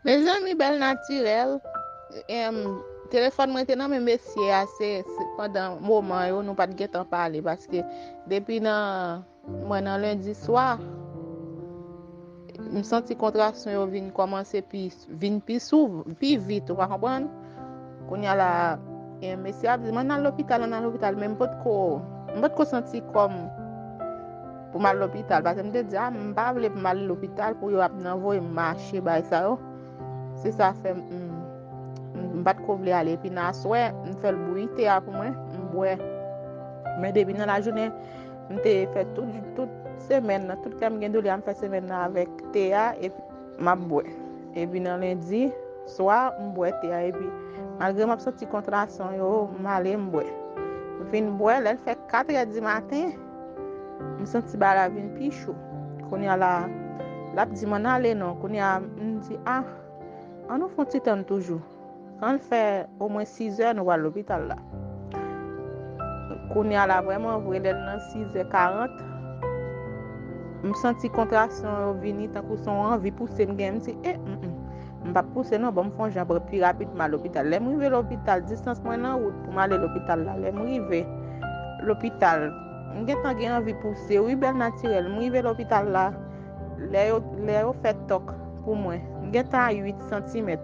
Mes amis bel naturel, téléphone mwen te nan men mesye ase pendant moment yo nou pat getan pale parce que depuis nan lundi soir, m senti kontrasyon yo vin komanse pi vite, ou pa kompran? Konya la, mesye ap di, man nan l'hôpital, men mpot ko senti kom pou mal l'hôpital, parce que m te di, m pa vle pou mal l'hôpital pou yo ap nan voye marche bay sa yo. C'est ça fait m'bat ko vle aller puis nan soir m'fait le bruit te a pour moi m'boire mais depuis dans la journée m'te fait toute semaine toute comme gen doli m'fait semaine avec Théa et puis m'a boire et puis dans lundi soir m'boire Théa et puis malgré m'a senti contraction yo m'aller m'boire fin boire elle fait 4h du matin me senti ba la vin pi chaud konya la dit m'en aller non konya m'di on nous font petit temps toujours. Quand on fait au moins 6 heures, nous allons à l'hôpital là. Quand on y a là vraiment, vous êtes dans 6h40. Je me sens contraction venir tant que son envie pousser me dit je pas pousser non, bon me font jambe plus rapidement à l'hôpital. Les m'river l'hôpital, distance moi en route pour m'aller à l'hôpital là. Les m'river l'hôpital. M'gen gen envie pousser, oui bel naturel. M'river l'hôpital là. Les fait toc pour moi. M'gen à 8 cm.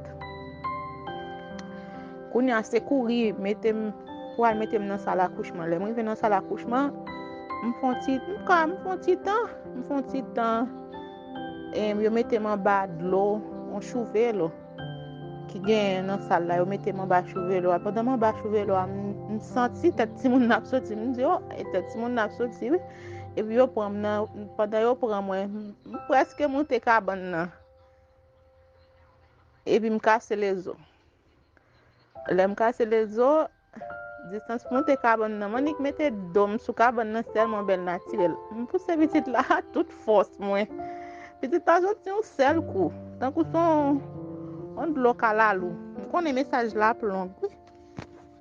Kounya se courir mettem pour aller mettem dans salle accouchement. Les m'rive dans salle accouchement, m'font petit temps et yo mettem en bas de l'eau, on chouve l'eau qui gagne dans salle là, yo mettem en bas chouve l'eau. Pendant m'en bas chouve l'eau, me senti tête ti moun n'a sorti, me dit oh, tête ti moun n'a sorti oui. Et puis yo prend pendant yo prend moi presque monter cabane là. Et puis me casser les os. Là me casser les os distance monter cabane nan manik mette dom sous cabane nan tellement bel naturel me pousse petite là toute force moi petite pas sorti un seul coup tant que son on de local là lou connaît message là plus long